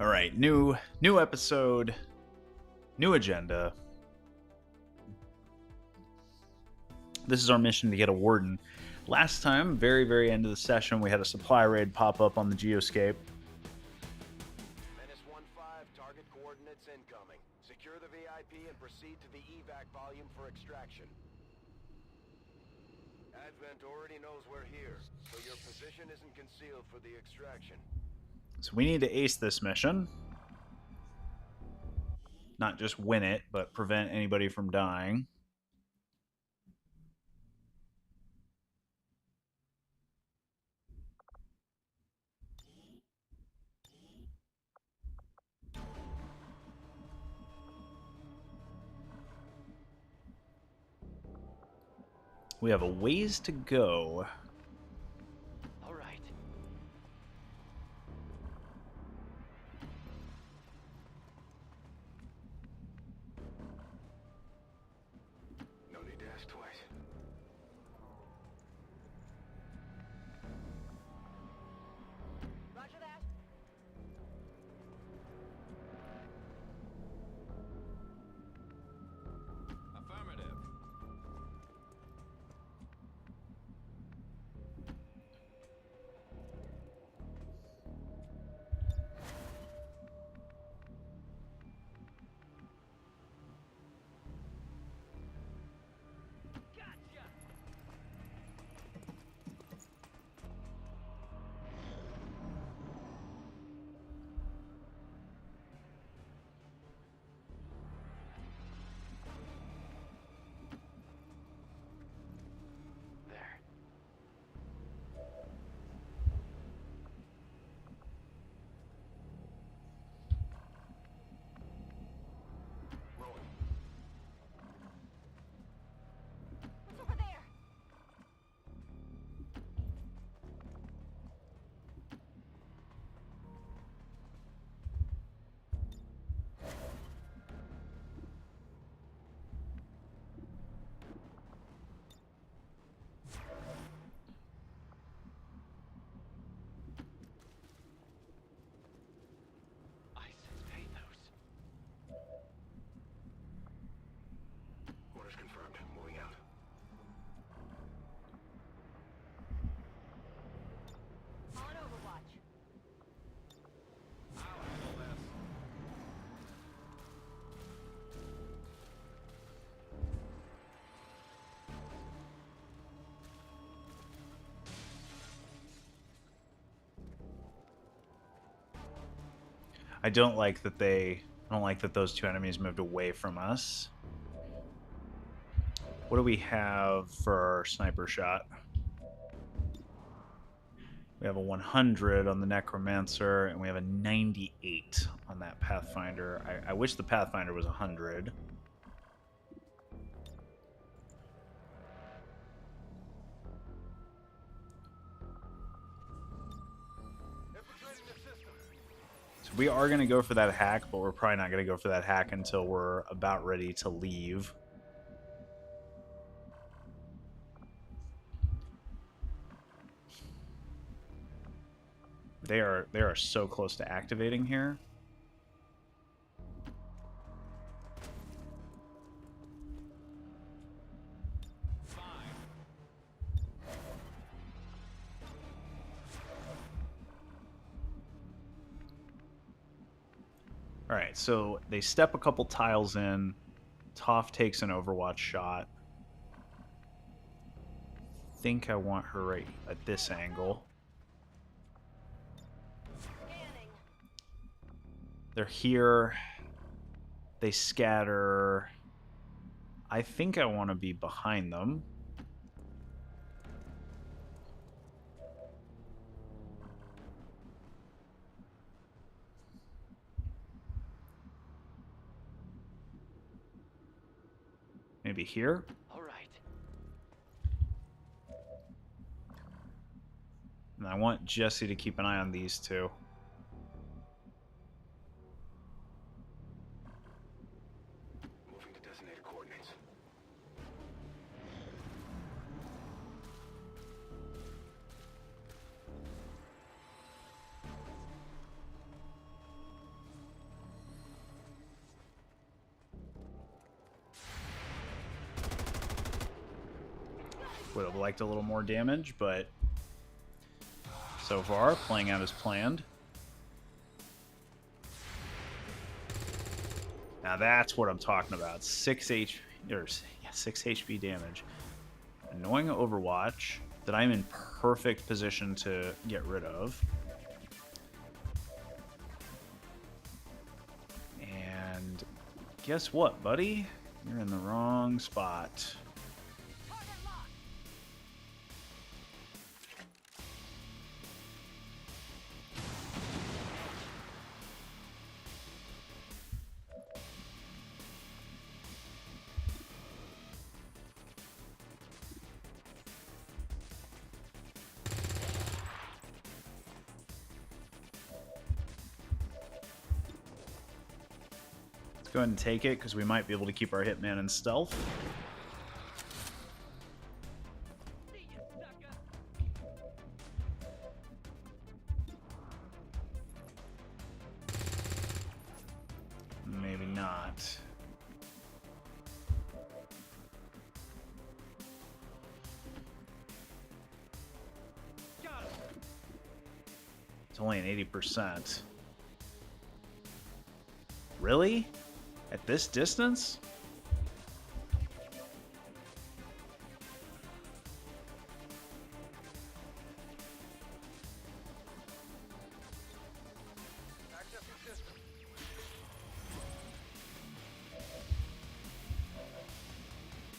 All right, new episode, new agenda. This is our mission to get a warden. Last time, very end of the session, we had a supply raid pop up on the geoscape. Menace 1-5, target coordinates incoming. Secure the VIP and proceed to the evac volume for extraction. Advent already knows we're here, so your position isn't concealed for the extraction. So we need to ace this mission. Not just win it, but prevent anybody from dying. We have a ways to go. All right. No need to ask twice. Roger that. Affirmative. There. Rolling. What's over there? ISIS pathos. Orders confirmed. Moving out. On Overwatch. I'll handle this. I don't like that those two enemies moved away from us. What do we have for our sniper shot? We have a 100 on the Necromancer, and we have a 98 on that Pathfinder. I wish the Pathfinder was 100. Infiltrating the system. So we are going to go for that hack, but we're probably not going to go for that hack until we're about ready to leave. They are so close to activating here. All right, so they step a couple tiles in. Toph takes an Overwatch shot. Think I want her right at this angle. Scanning. They're here. They scatter. I think I want to be behind them. Maybe here? All right. And I want Jesse to keep an eye on these two. Moving to designated coordinates. Would have liked a little more damage, but so far, playing out as planned. Now that's what I'm talking about. 6 HP damage. Annoying Overwatch that I'm in perfect position to get rid of. And guess what, buddy? You're in the wrong spot. Let's go ahead and take it, because we might be able to keep our hitman in stealth. Maybe not. It's only an 80%. Really? At this distance?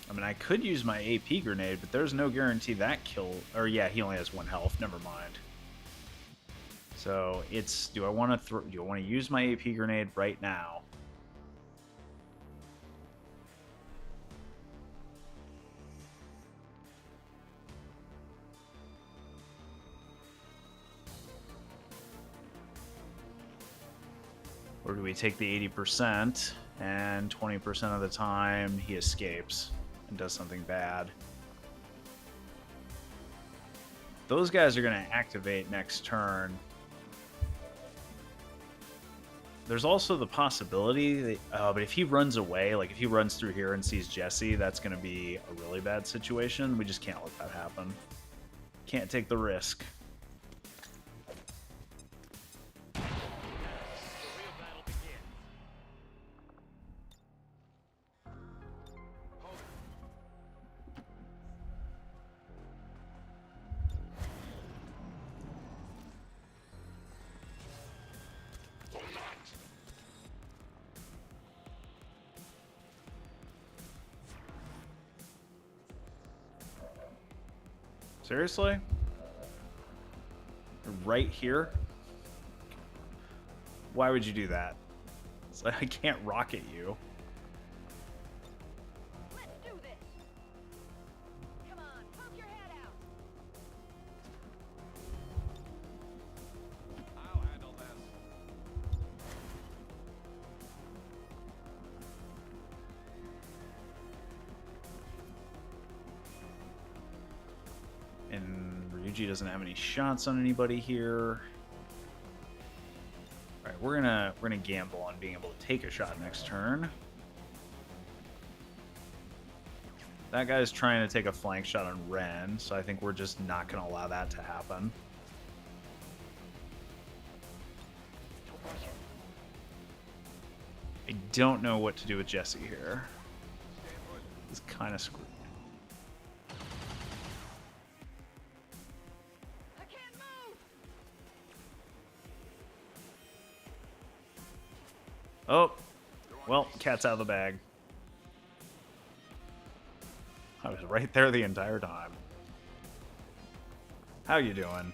I mean, I could use my AP grenade, but there's no guarantee that kill... Or yeah, he only has 1 health. Never mind. So it's... Do I want to use my AP grenade right now? Or do we take the 80% and 20% of the time he escapes and does something bad? Those guys are going to activate next turn. There's also the possibility that, but if he runs away, like if he runs through here and sees Jesse, that's going to be a really bad situation. We just can't let that happen. Can't take the risk. Seriously? Right here? Why would you do that? It's like I can't rocket you. Let's do this. Come on, poke your head out. I'll handle this. And Ryuji doesn't have any shots on anybody here. All right, we're gonna gamble on being able to take a shot next turn. That guy's trying to take a flank shot on Ren, so I think we're just not gonna allow that to happen. I don't know what to do with Jesse here. It's kind of screwed. I can't move. Oh, well, cat's out of the bag. I was right there the entire time. How you doing?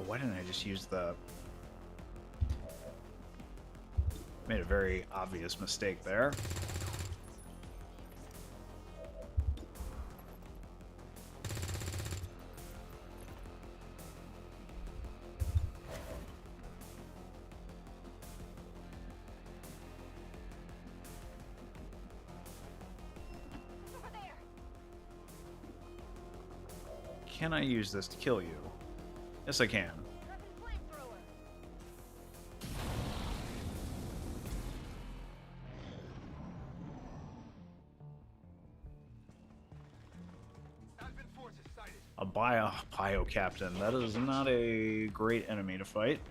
why didn't I just use the... Made a very obvious mistake there. Over there. Can I use this to kill you? Yes, I can. Prepping flamethrower. Advent forces sighted. A bio captain. That is not a great enemy to fight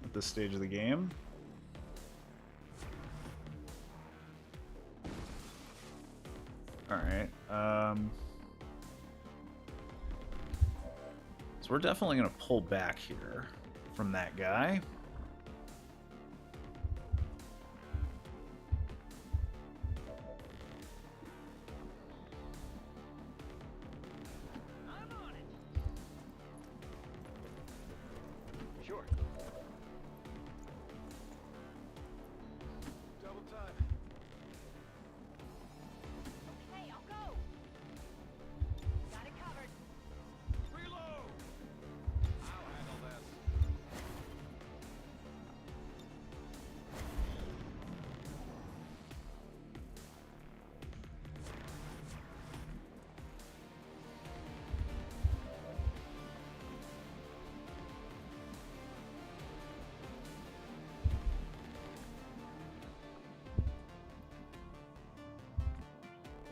at this stage of the game. Alright. So we're definitely going to pull back here from that guy. I'm on it. Sure. Double time. Okay, I'll go. Got it covered. Reload. I'll handle this.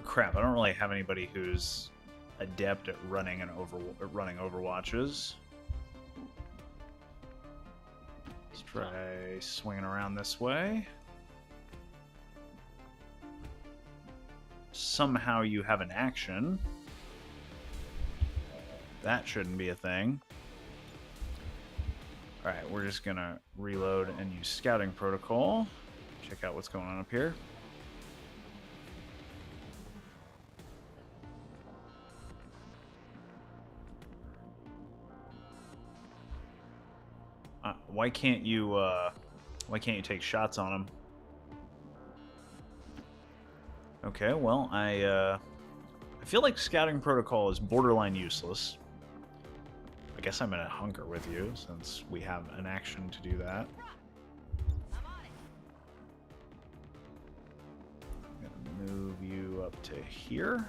Crap, I don't really have anybody who's adept at running running Overwatches. Let's try swinging around this way. Somehow you have an action. That shouldn't be a thing. Alright, we're just gonna reload and use scouting protocol. Check out what's going on up here. Why can't you take shots on him? Okay, well, I feel like scouting protocol is borderline useless. I guess I'm gonna hunker with you since we have an action to do that. I'm on it. I'm gonna move you up to here.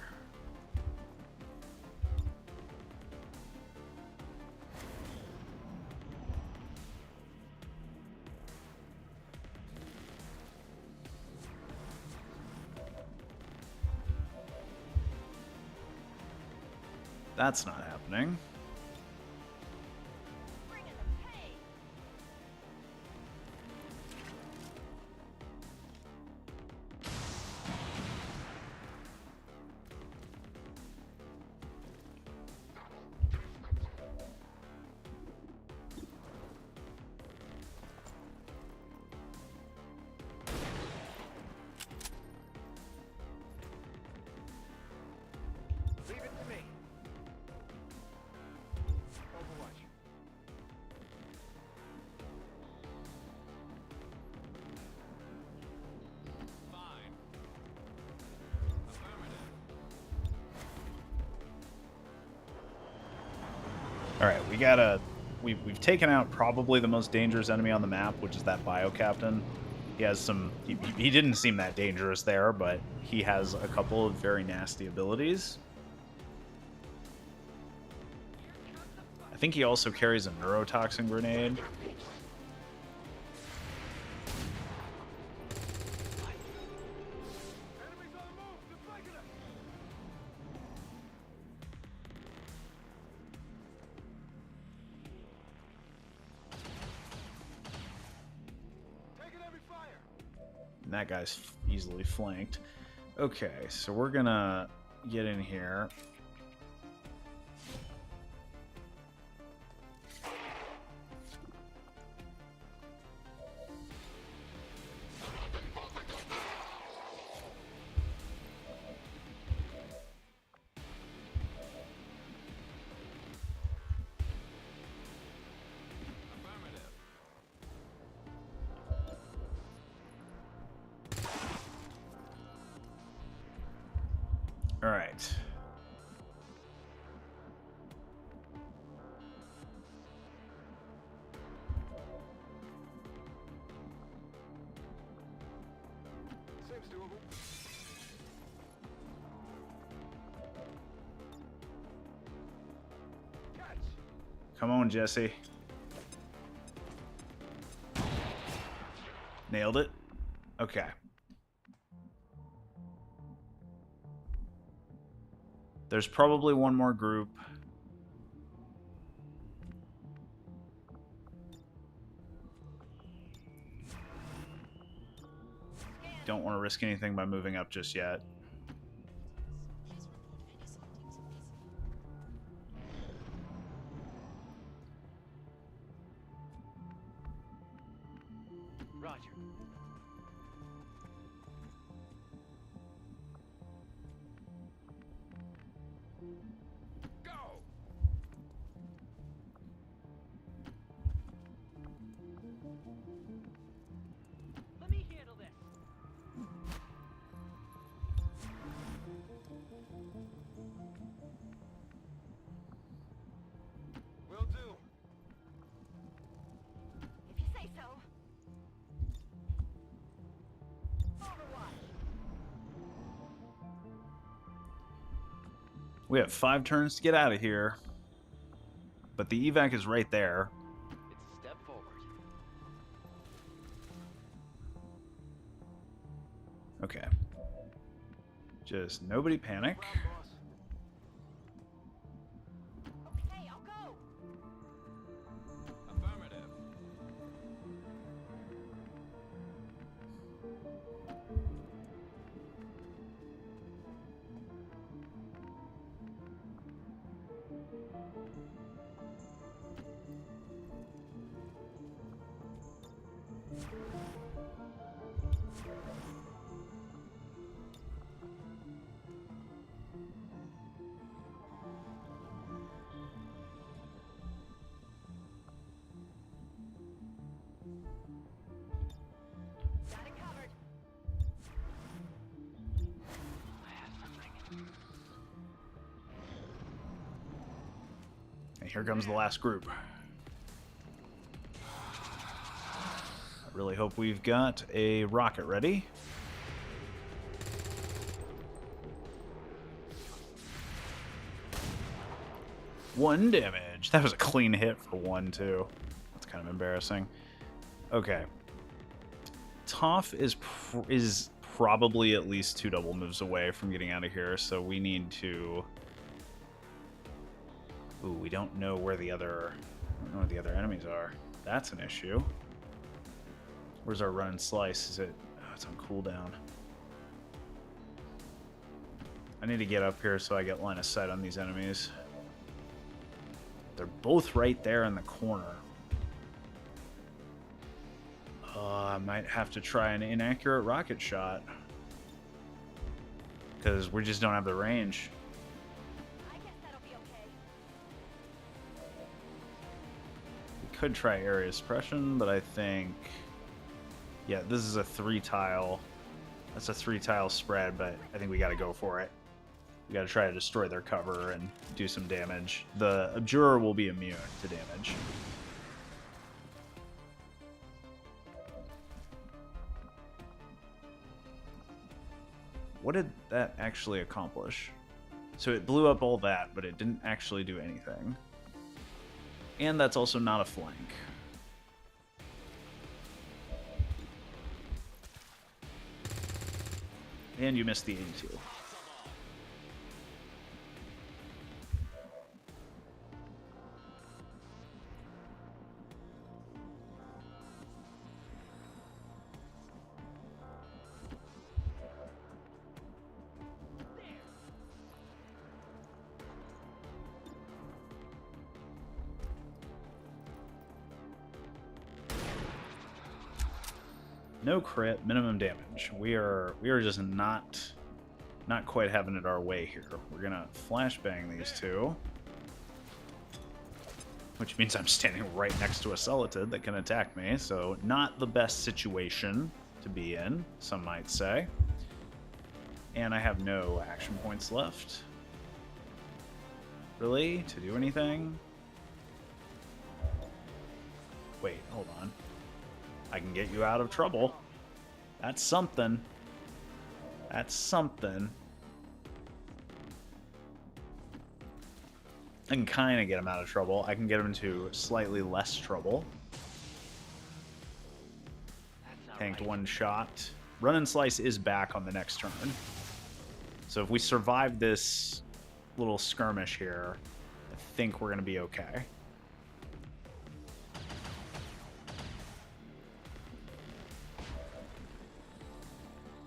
That's not happening. Bringing the pain. Leave it to me. Overwatch. Fine. Affirmative. All right, we've taken out probably the most dangerous enemy on the map, which is that bio captain. He has some. He didn't seem that dangerous there, but he has a couple of very nasty abilities. I think he also carries a neurotoxin grenade. Enemies on the move. They're flanking us. Taking every fire. And that guy's easily flanked. Okay, so we're gonna get in here. right. Seems doable. Catch. Come on, Jesse. Nailed it. Okay. There's probably one more group. Don't want to risk anything by moving up just yet. Roger. Go. Let me handle this. Will do. If you say so. Overwatch. We have 5 turns to get out of here. But the evac is right there. It's a step forward. Okay. Just nobody panic. Round, boss. Okay, I'll go. Affirmative. Got it covered. And here comes the last group. I really hope we've got a rocket ready. One damage. That was a clean hit for 1, too. That's kind of embarrassing. Okay. Toph is probably at least 2 double moves away from getting out of here, so we need to... Ooh, we don't know where the other... I don't know where the other enemies are. That's an issue. Where's our run and slice? Is it... Oh, it's on cooldown. I need to get up here so I get line of sight on these enemies. They're both right there in the corner. I might have to try an inaccurate rocket shot. Because we just don't have the range. I guess that'll be okay. We could try area suppression, but I think... Yeah, this is a 3-tile. That's a 3-tile spread, but I think we got to go for it. We got to try to destroy their cover and do some damage. The Abjurer will be immune to damage. What did that actually accomplish? So it blew up all that, but it didn't actually do anything. And that's also not a flank. And you missed the 82. No crit, minimum damage. We are just not quite having it our way here. We're gonna flashbang these two, which means I'm standing right next to a Celatid that can attack me. So not the best situation to be in, some might say. And I have no action points left. Really? To do anything? Wait, hold on. I can get you out of trouble. That's something. That's something. I can kind of get him out of trouble. I can get him into slightly less trouble. That's not Tanked right. one shot. Run and Slice is back on the next turn. So if we survive this little skirmish here, I think we're going to be okay.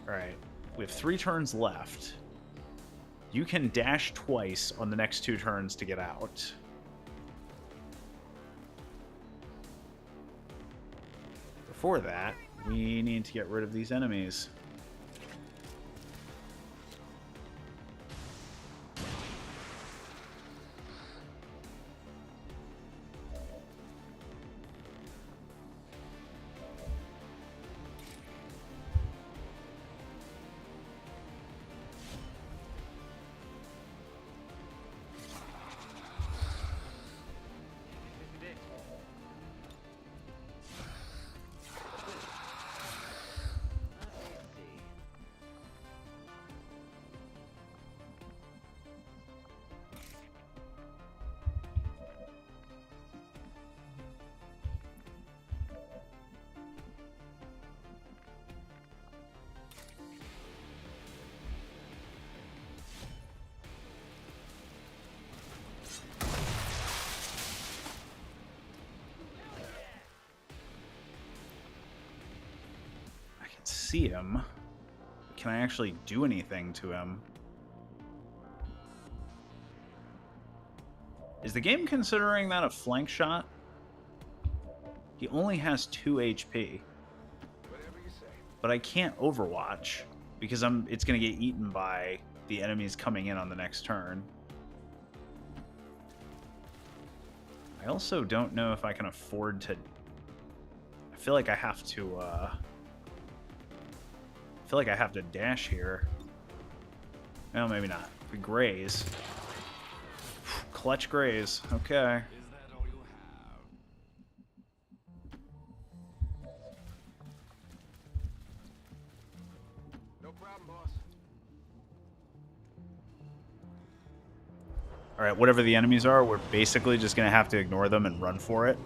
Alright, we have 3 turns left. You can dash twice on the next 2 turns to get out. Before that, we need to get rid of these enemies. See him. Can I actually do anything to him? Is the game considering that a flank shot? He only has 2 HP. Whatever you say. But I can't Overwatch because it's going to get eaten by the enemies coming in on the next turn. I also don't know if I can afford to... I feel like I have to... I feel like I have to dash here. No, maybe not. We graze. Clutch graze. Okay. No problem, boss. Alright, whatever the enemies are, we're basically just going to have to ignore them and run for it.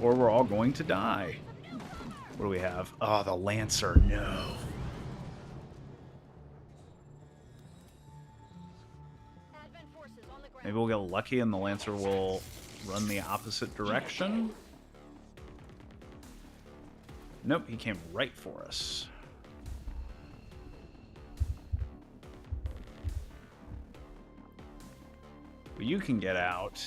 Or we're all going to die. What do we have? Oh, the Lancer. No. Advent forces on the ground. Maybe we'll get lucky and the Lancer will run the opposite direction. Nope, he came right for us. Well, you can get out.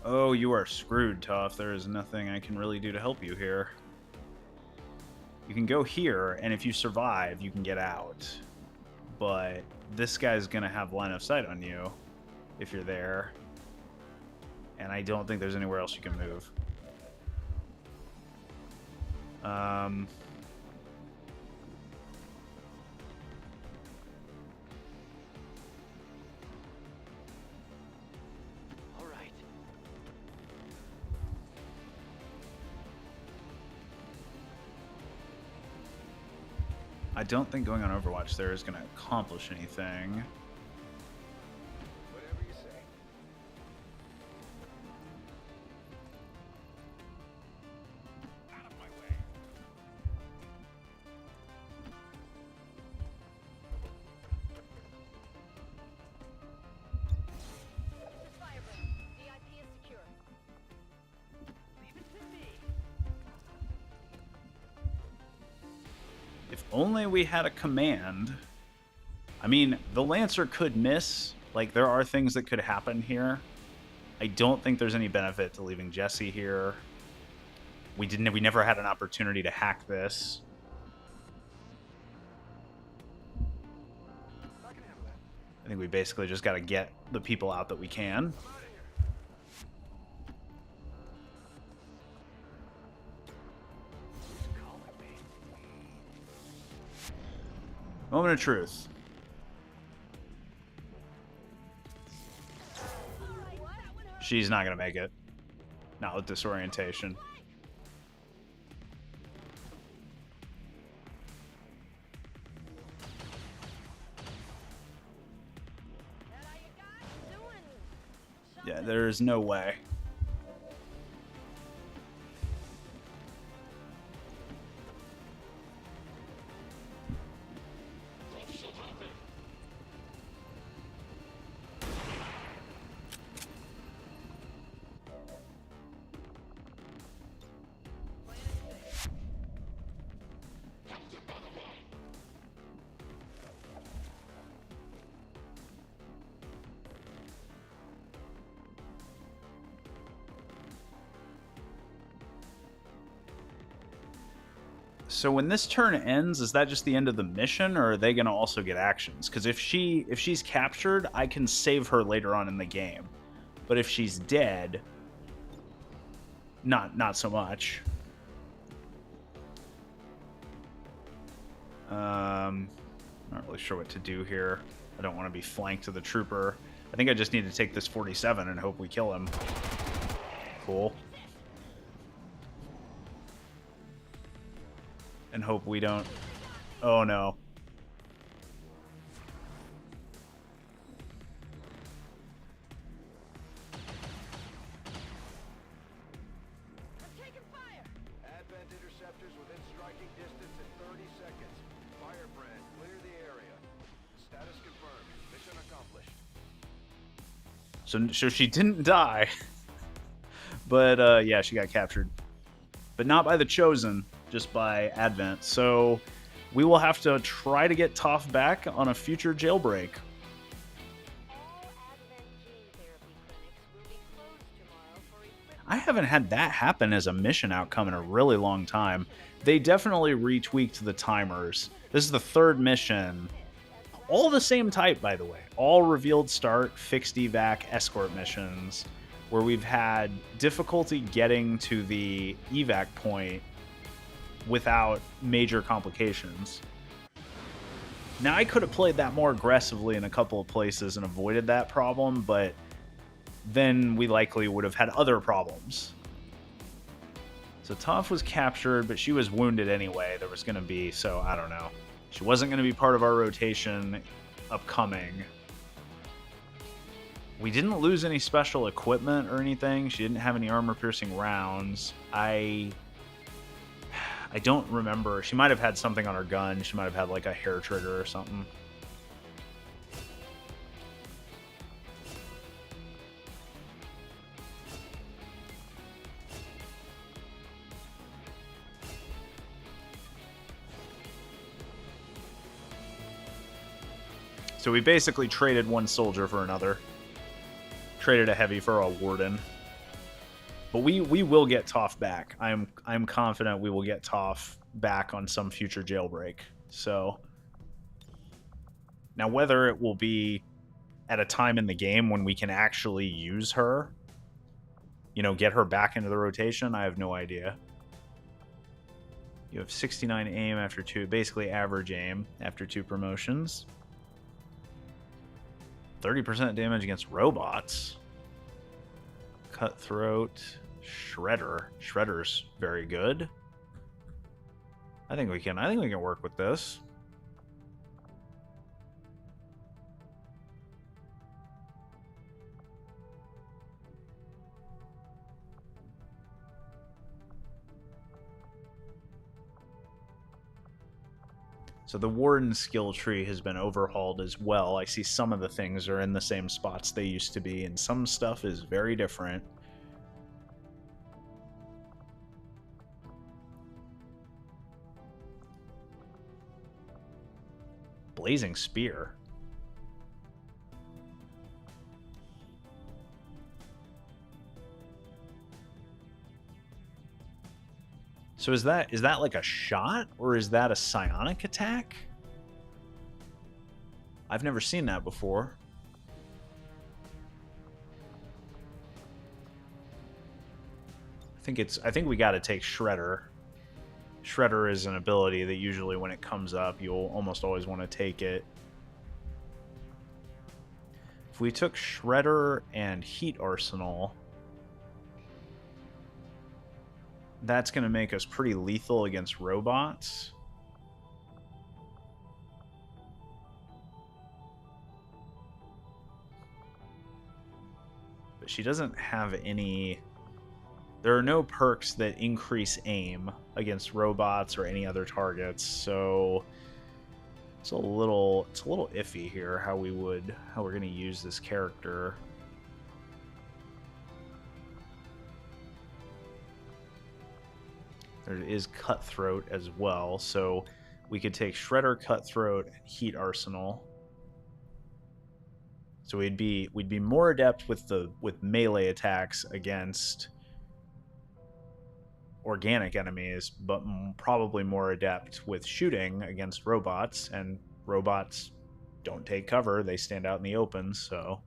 Oh, you are screwed, Toph. There is nothing I can really do to help you here. You can go here, and if you survive, you can get out. But this guy's going to have line of sight on you if you're there. And I don't think there's anywhere else you can move. All right. I don't think going on Overwatch there is going to accomplish anything. Whatever you say. Out of my way. This is Firebrand. VIP is secure. Leave it to me. If only we had a command. I mean, the Lancer could miss. Like, there are things that could happen here. I don't think there's any benefit to leaving Jesse here. We never had an opportunity to hack this. I can handle that. I think we basically just got to get the people out that we can. I'm out of here. Who's calling me? Moment of truth. She's not going to make it. Not with disorientation. Yeah, there's no way. So when this turn ends, is that just the end of the mission, or are they going to also get actions? Because if she's captured, I can save her later on in the game. But if she's dead, not so much. Not really sure what to do here. I don't want to be flanked to the trooper. I think I just need to take this 47 and hope we kill him. Cool. And hope we don't... Oh, no. I'm taking fire. Advent interceptors within striking distance in 30 seconds. Firebrand, clear the area. Status confirmed. Mission accomplished. So she didn't die. But, yeah, she got captured. But not by the Chosen, just by Advent. So we will have to try to get Toph back on a future jailbreak. All Advent gene therapy clinics will be closed tomorrow for equipment. I haven't had that happen as a mission outcome in a really long time. They definitely retweaked the timers. This is the third mission. All the same type, by the way. All revealed start, fixed evac, escort missions, where we've had difficulty getting to the evac point without major complications. Now, I could have played that more aggressively in a couple of places and avoided that problem, but then we likely would have had other problems. So Toph was captured, but she was wounded anyway. There was going to be, so I don't know. She wasn't going to be part of our rotation upcoming. We didn't lose any special equipment or anything. She didn't have any armor-piercing rounds. I don't remember. She might have had something on her gun. She might have had like a hair trigger or something. So we basically traded one soldier for another. Traded a heavy for a warden. But we will get Toph back. I'm confident we will get Toph back on some future jailbreak. So now whether it will be at a time in the game when we can actually use her, you know, get her back into the rotation, I have no idea. You have 69 aim after 2, basically average aim after 2 promotions. 30% damage against robots. Cutthroat. Shredder. Shredder's very good. I think we can work with this. So the Warden skill tree has been overhauled as well. I see some of the things are in the same spots they used to be, and some stuff is very different. Blazing Spear. So is that like a shot, or is that a psionic attack? I've never seen that before. I think we got to take Shredder. Shredder is an ability that usually when it comes up, you'll almost always want to take it. If we took Shredder and Heat Arsenal, that's going to make us pretty lethal against robots. But she doesn't have any... There are no perks that increase aim against robots or any other targets, so it's a little iffy here how we're going to use this character. There is Cutthroat as well, so we could take Shredder, Cutthroat, and Heat Arsenal. So we'd be more adept with melee attacks against organic enemies, but probably more adept with shooting against robots, and robots don't take cover, they stand out in the open, so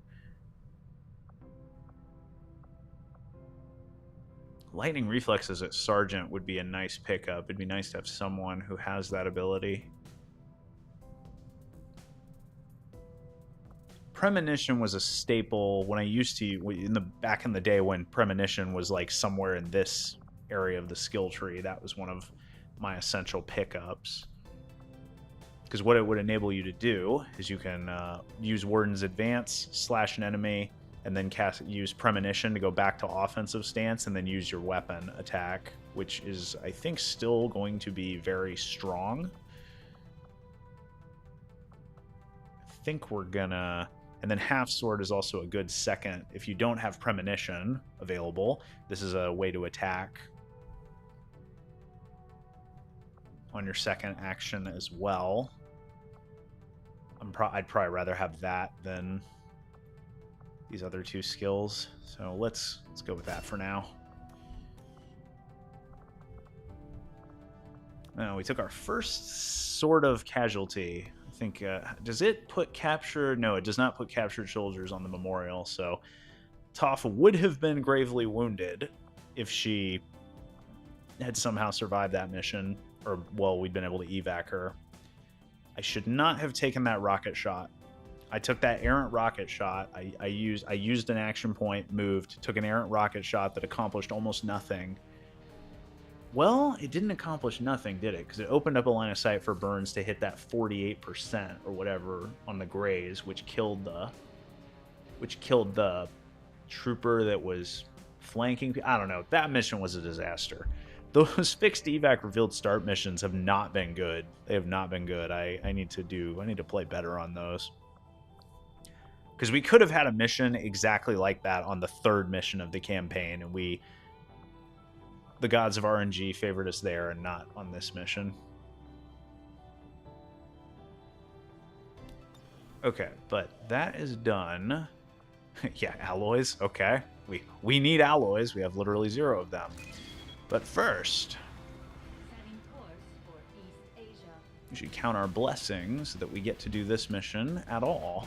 Lightning Reflexes at Sergeant would be a nice pickup. It'd be nice to have someone who has that ability. Premonition was a staple when I used to, back in the day when Premonition was like somewhere in this area of the skill tree. That was one of my essential pickups. Because what it would enable you to do is you can use Warden's Advance, slash an enemy, and then use Premonition to go back to offensive stance, and then use your weapon attack, which is, I think, still going to be very strong. I think we're gonna... And then Half Sword is also a good second. If you don't have Premonition available, this is a way to attack on your second action as well. I'd probably rather have that than these other two skills. So let's go with that for now. Now, we took our first sort of casualty. I think, does it put captured? No, it does not put captured soldiers on the memorial. So Toph would have been gravely wounded if she had somehow survived that mission, or, well, we'd been able to evac her. I should not have taken that rocket shot. I took that errant rocket shot. I used an action point, moved, took an errant rocket shot that accomplished almost nothing. Well, it didn't accomplish nothing, did it? Because it opened up a line of sight for Burns to hit that 48% or whatever on the Greys, which killed the trooper that was flanking. I don't know. That mission was a disaster. Those fixed evac revealed start missions have not been good. They have not been good. I need to play better on those. Because we could have had a mission exactly like that on the third mission of the campaign, and the gods of RNG favored us there and not on this mission. Okay, but that is done. Yeah, alloys. Okay. We need alloys. We have literally 0 of them. But first, we should count our blessings that we get to do this mission at all.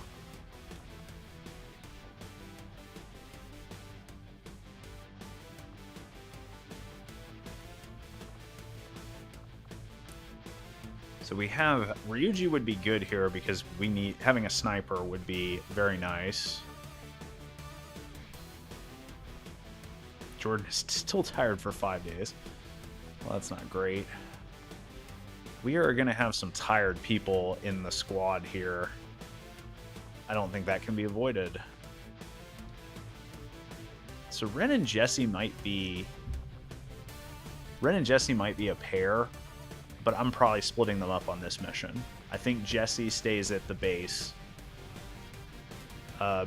So we have... Ryuji would be good here because having a sniper would be very nice. Jordan is still tired for 5 days. Well, that's not great. We are going to have some tired people in the squad here. I don't think that can be avoided. So Ren and Jesse might be a pair, but I'm probably splitting them up on this mission. I think Jesse stays at the base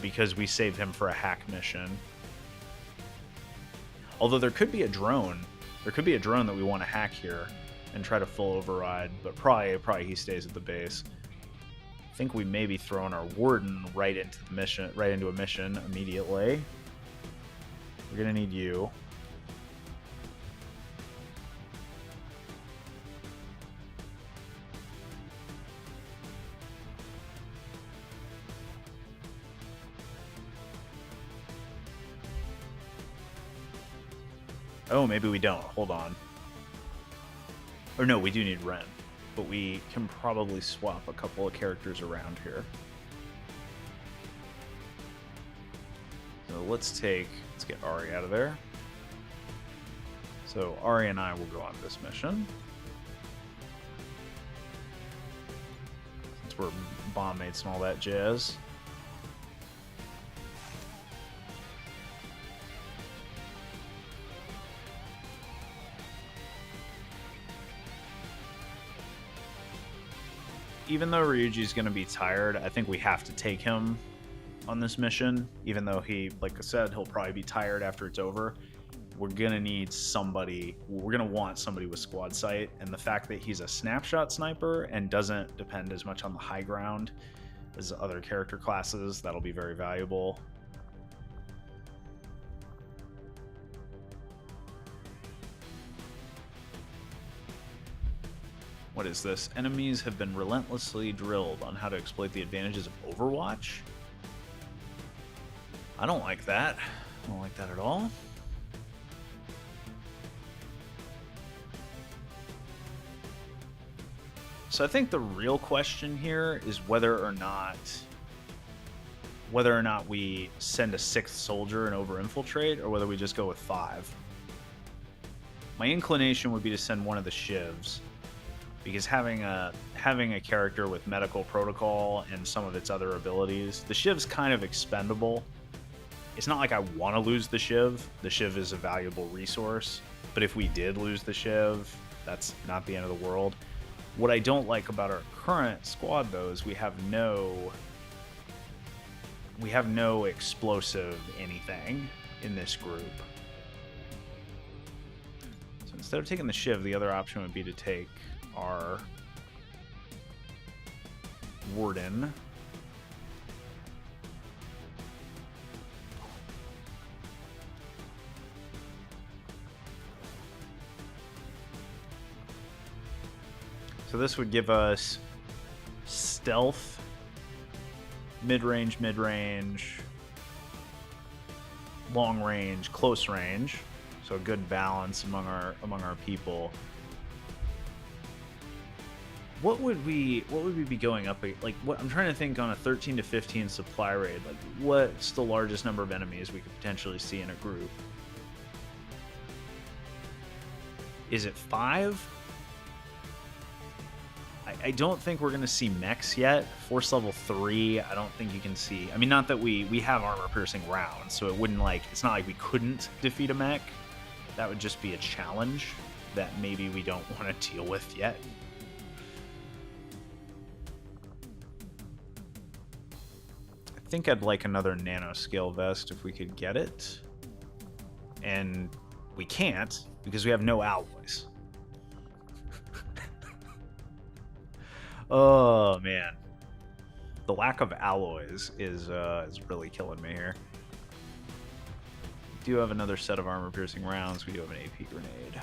because we saved him for a hack mission. Although there could be a drone. There could be a drone that we want to hack here and try to full override, but probably he stays at the base. I think we may be throwing our Warden right into a mission immediately. We're gonna need you. Oh, maybe we don't. Hold on. Or no, we do need Ren. But we can probably swap a couple of characters around here. So let's get Ari out of there. So Ari and I will go on this mission. Since we're bomb mates and all that jazz. Even though Ryuji's going to be tired, I think we have to take him on this mission. Even though he, like I said, he'll probably be tired after it's over. We're going to need somebody. We're going to want somebody with squad sight. And the fact that he's a snapshot sniper and doesn't depend as much on the high ground as other character classes, that'll be very valuable. What is this? Enemies have been relentlessly drilled on how to exploit the advantages of Overwatch? I don't like that. I don't like that at all. So I think the real question here is whether or not we send a 6th soldier and over-infiltrate, or whether we just go with 5. My inclination would be to send one of the shivs, because having a character with medical protocol and some of its other abilities, the Shiv's kind of expendable. It's not like I want to lose the Shiv. The Shiv is a valuable resource, but if we did lose the Shiv, that's not the end of the world. What I don't like about our current squad, though, is we have no explosive anything in this group. So instead of taking the Shiv, the other option would be to take our Warden. So this would give us stealth, mid-range, long range, close range. So a good balance among our people. What would we be going up like? What I'm trying to think on a 13 to 15 supply raid. Like, what's the largest number of enemies we could potentially see in a group? Is it 5? I don't think we're gonna see mechs yet. Force level 3. I don't think you can see. I mean, not that we have armor piercing rounds, so it wouldn't it's not like we couldn't defeat a mech. That would just be a challenge that maybe we don't want to deal with yet. I think I'd like another nanoscale vest if we could get it. And we can't because we have no alloys. Oh man. The lack of alloys is really killing me here. We do have another set of armor piercing rounds. We do have an AP grenade.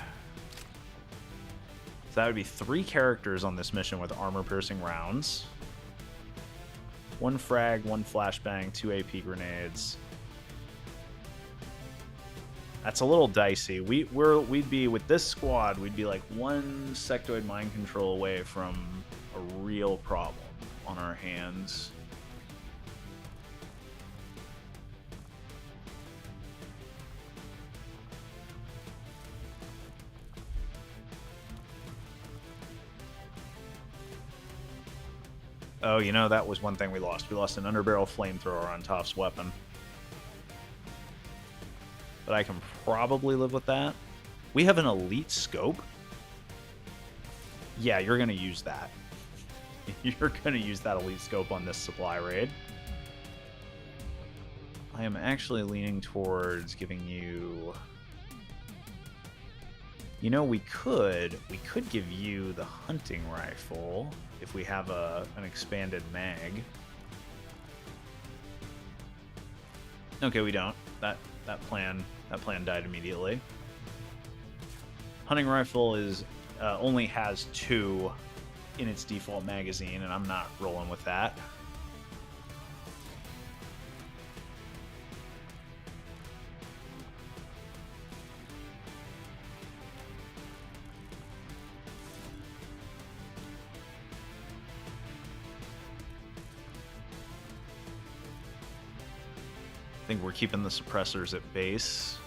So that would be 3 characters on this mission with armor piercing rounds. 1 frag, 1 flashbang, 2 AP grenades. That's a little dicey. We'd be with this squad. We'd be like 1 sectoid mind control away from a real problem on our hands. Oh, you know, that was one thing we lost. We lost an underbarrel flamethrower on Toph's weapon. But I can probably live with that. We have an elite scope. Yeah, you're going to use that. You're going to use that elite scope on this supply raid. I am actually leaning towards giving you... You know, we could give you the hunting rifle if we have an expanded mag. Okay, we don't. That plan died immediately. Hunting rifle is only has 2 in its default magazine, and I'm not rolling with that. I think we're keeping the suppressors at base.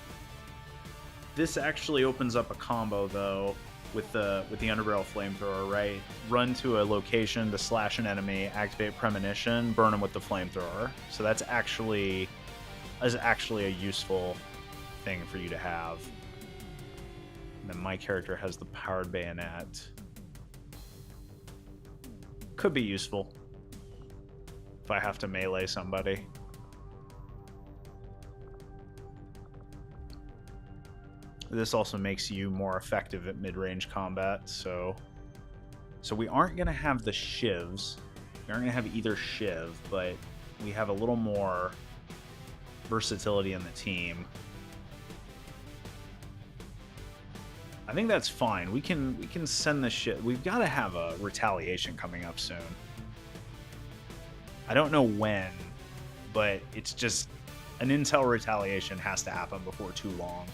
This actually opens up a combo though with the underbarrel flamethrower, right? Run to a location to slash an enemy, activate premonition, burn them with the flamethrower. So that's actually a useful thing for you to have. And then my character has the powered bayonet. Could be useful if I have to melee somebody. This also makes you more effective at mid-range combat, so we aren't going to have the shivs. We aren't going to have either shiv, but we have a little more versatility in the team. I think that's fine. We can send the shit. We've got to have a retaliation coming up soon. I don't know when, but it's just an intel retaliation has to happen before too long.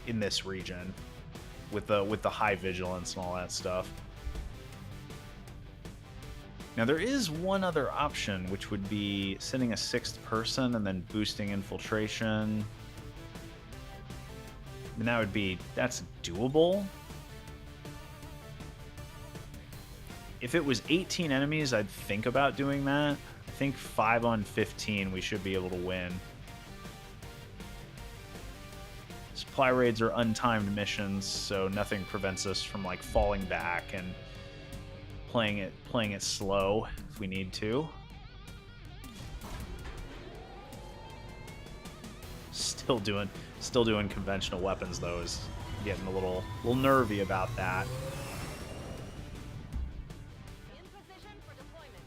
In this region, with the high vigilance and all that stuff. Now there is one other option, which would be sending a 6th person and then boosting infiltration. And that's doable. If it was 18 enemies, I'd think about doing that. I think 5 on 15 we should be able to win. Supply raids are untimed missions, so nothing prevents us from like falling back and playing it slow if we need to. Still doing conventional weapons though, is getting a little nervy about that. In position for deployment.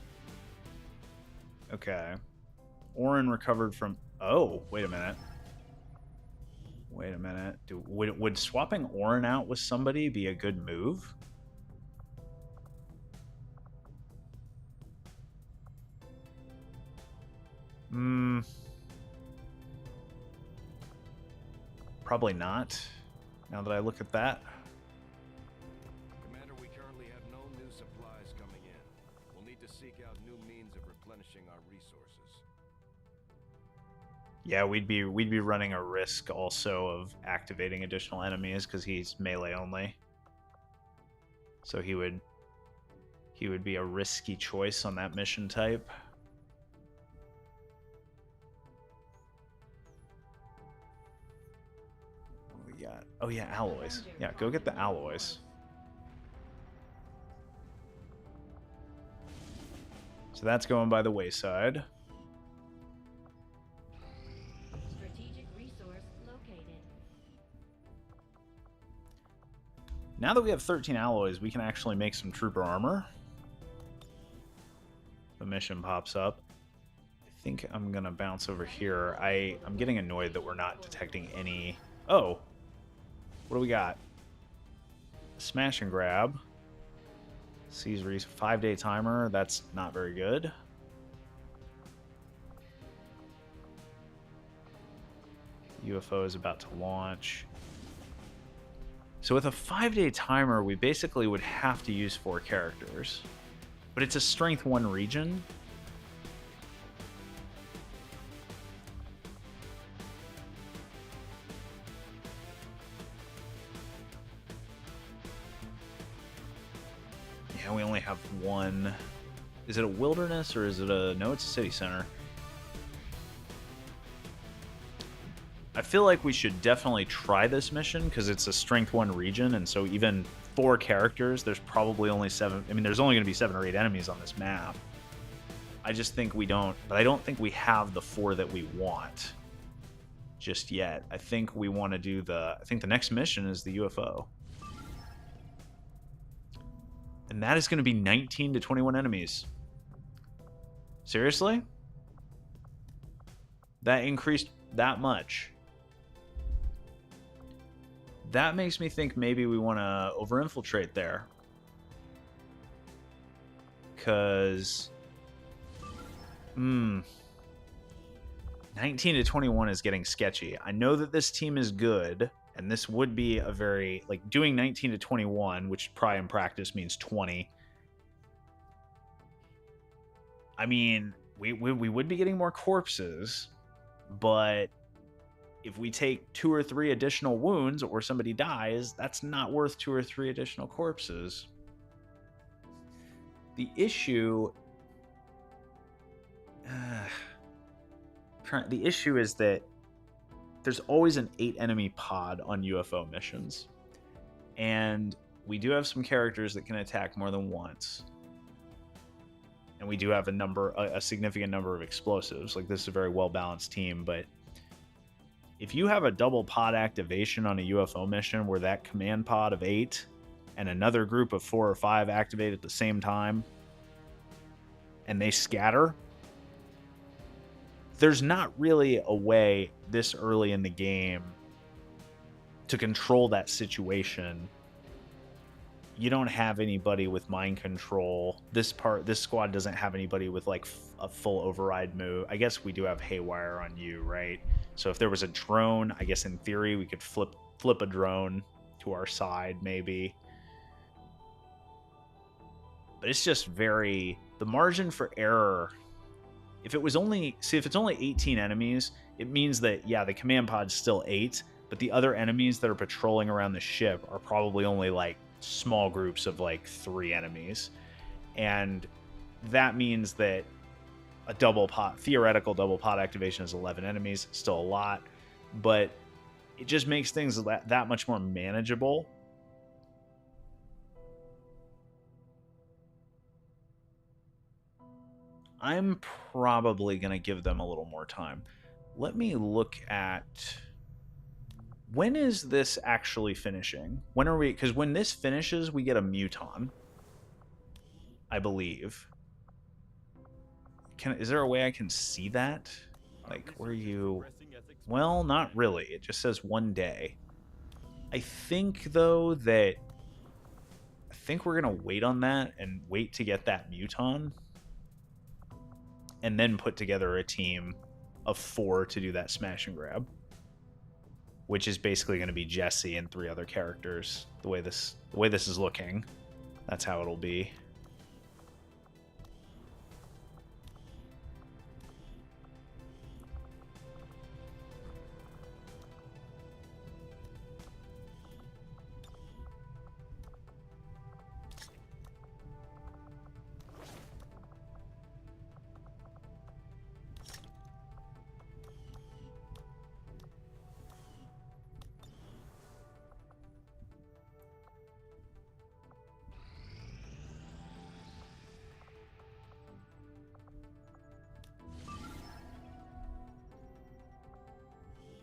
Okay. Orin recovered from... Oh, wait a minute. Wait a minute. Would swapping Orin out with somebody be a good move? Probably not, now that I look at that. Commander, we currently have no new supplies coming in. We'll need to seek out new means of replenishing our resources. Yeah, we'd be running a risk also of activating additional enemies because he's melee only. So he would be a risky choice on that mission type. What we got? Oh yeah, alloys. Yeah, go get the alloys. So that's going by the wayside. Strategic resource located. Now that we have 13 alloys, we can actually make some trooper armor. The mission pops up. I think I'm gonna bounce over here. I'm getting annoyed that we're not detecting any... Oh! What do we got? Smash and grab. Seize 5-day timer. That's not very good. UFO is about to launch. So with a 5-day timer, we basically would have to use 4 characters. But it's a strength 1 region. Yeah, we only have 1. Is it a wilderness or is it a... No, it's a city center. I feel like we should definitely try this mission because it's a strength 1 region, and so even 4 characters, there's probably only 7. I mean, there's only going to be 7 or 8 enemies on this map. I just think we don't, but I don't think we have the 4 that we want just yet. I think we want to do I think the next mission is the UFO. And that is going to be 19 to 21 enemies. Seriously? That increased that much. That makes me think maybe we want to over-infiltrate there. Because... 19 to 21 is getting sketchy. I know that this team is good, and this would be a very... Like, doing 19 to 21, which probably in practice means 20. I mean, we would be getting more corpses, but if we take 2 or 3 additional wounds or somebody dies, that's not worth 2 or 3 additional corpses. The issue is that there's always an 8 enemy pod on UFO missions. And we do have some characters that can attack more than once. And we do have a significant number of explosives. Like, this is a very well-balanced team, but if you have a double pod activation on a UFO mission where that command pod of 8 and another group of 4 or 5 activate at the same time and they scatter, there's not really a way this early in the game to control that situation. You don't have anybody with mind control. This squad doesn't have anybody with like a full override move. I guess we do have Haywire on you, right? So if there was a drone, I guess in theory we could flip a drone to our side maybe. But it's just the margin for error. If it's only 18 enemies, it means that, yeah, the command pod's still 8, but the other enemies that are patrolling around the ship are probably only like small groups of like 3 enemies. And that means that a theoretical double pod activation is 11 enemies, still a lot, but it just makes things that much more manageable. I'm probably going to give them a little more time. Let me look at... When is this actually finishing? When are we... Because when this finishes, we get a muton, I believe. Is there a way I can see that? Like, where you... Well, not really. It just says 1 day. I think, though, that... I think we're going to wait on that and wait to get that muton. And then put together a team of 4 to do that smash and grab. Which is basically going to be Jesse and 3 other characters. The way this is looking, that's how it'll be.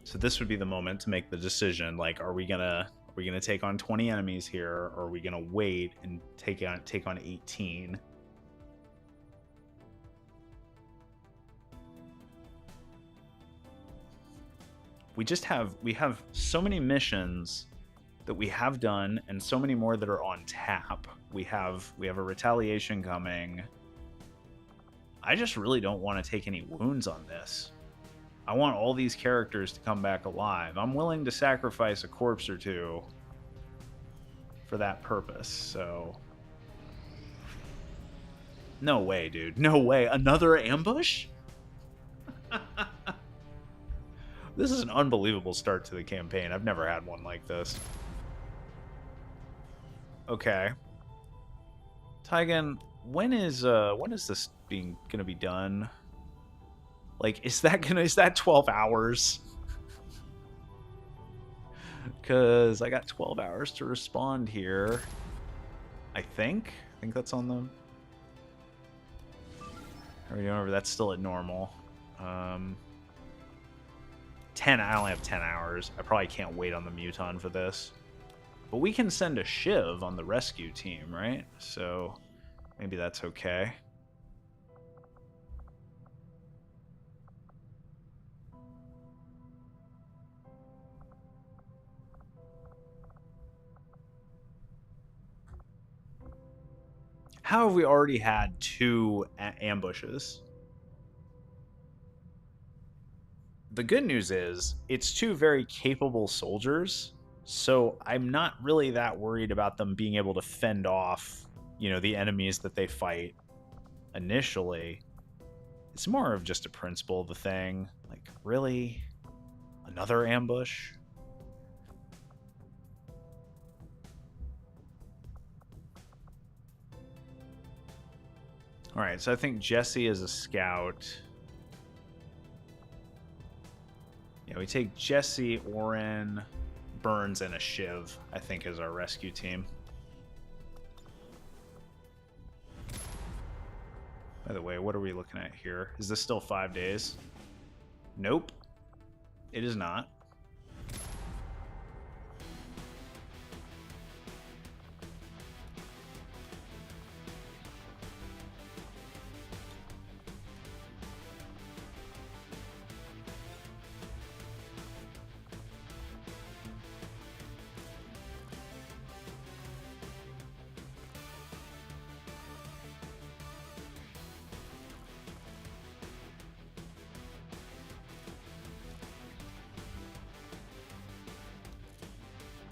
So this would be the moment to make the decision. Like, are we gonna take on 20 enemies here, or are we gonna wait and take on 18? We have so many missions that we have done, and so many more that are on tap. We have a retaliation coming. I just really don't want to take any wounds on this. I want all these characters to come back alive. I'm willing to sacrifice a corpse or 2 for that purpose, so... No way, dude. No way. Another ambush? This is an unbelievable start to the campaign. I've never had one like this. Okay. Taigen, when is this gonna be done? Like, is that 12 hours? Because I got 12 hours to respond here. I think that's on the... How are we doing over? That's still at normal. 10. I only have 10 hours. I probably can't wait on the muton for this. But we can send a Shiv on the rescue team, right? So maybe that's okay. How have we already had 2 ambushes? The good news is it's 2 very capable soldiers, so I'm not really that worried about them being able to fend off, the enemies that they fight initially. It's more of just a principle of the thing. Like, really? Another ambush? Alright, so I think Jesse is a scout. Yeah, we take Jesse, Orin, Burns, and a Shiv, I think, as our rescue team. By the way, what are we looking at here? Is this still 5 days? Nope. It is not.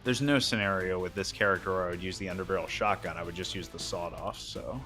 There's no scenario with this character where I would use the underbarrel shotgun. I would just use the sawed-off, so...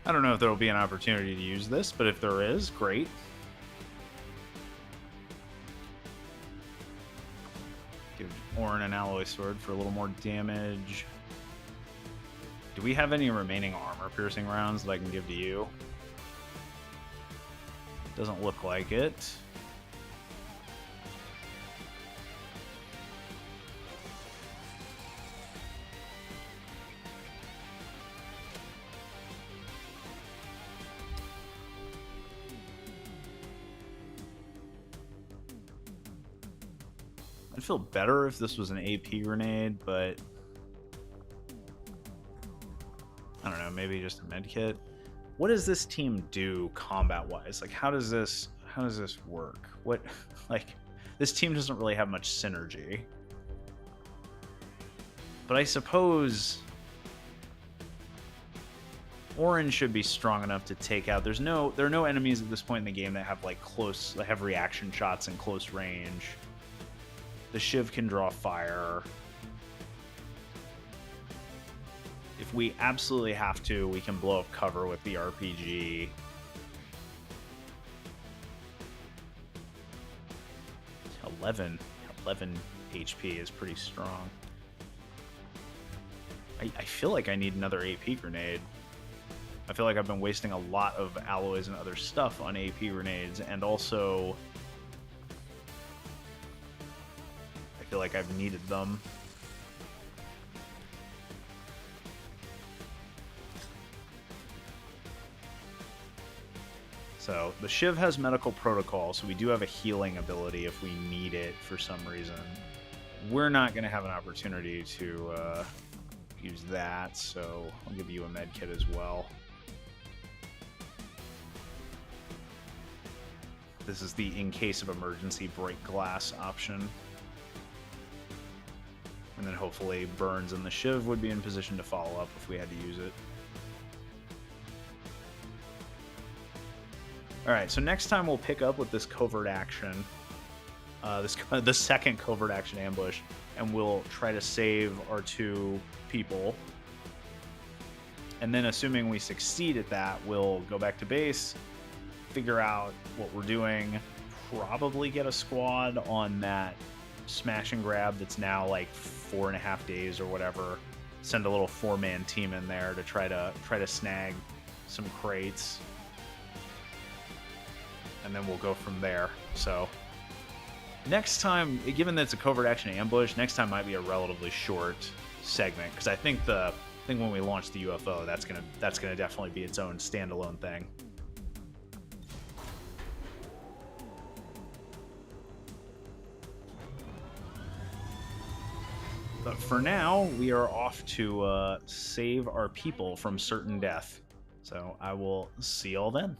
I don't know if there will be an opportunity to use this, but if there is, great. Give Orin an alloy sword for a little more damage. Do we have any remaining armor-piercing rounds that I can give to you? Doesn't look like it. I'd feel better if this was an AP grenade, but I don't know, maybe just a medkit. What does this team do combat-wise? Like, how does this work? What, like, this team doesn't really have much synergy. But I suppose Orange should be strong enough to take out. There are no enemies at this point in the game that have like that have reaction shots in close range. The Shiv can draw fire. If we absolutely have to, we can blow up cover with the RPG. Eleven HP is pretty strong. I feel like I need another AP grenade. I feel like I've been wasting a lot of alloys and other stuff on AP grenades, and also I feel like I've needed them. So the Shiv has medical protocol, so we do have a healing ability if we need it for some reason. We're not going to have an opportunity to use that, so I'll give you a med kit as well. This is the in case of emergency break glass option. And then hopefully Burns and the Shiv would be in position to follow up if we had to use it. Alright, so next time we'll pick up with this covert action. The second covert action ambush. And we'll try to save our two people. And then assuming we succeed at that, we'll go back to base, figure out what we're doing, probably get a squad on that smash and grab that's now like 4.5 days or whatever. Send a little 4-man team in there to try to snag some crates. And then we'll go from there. So next time, given that it's a covert action ambush, next time might be a relatively short segment because I think when we launch the UFO, that's gonna definitely be its own standalone thing. But for now, we are off to save our people from certain death. So I will see y'all then.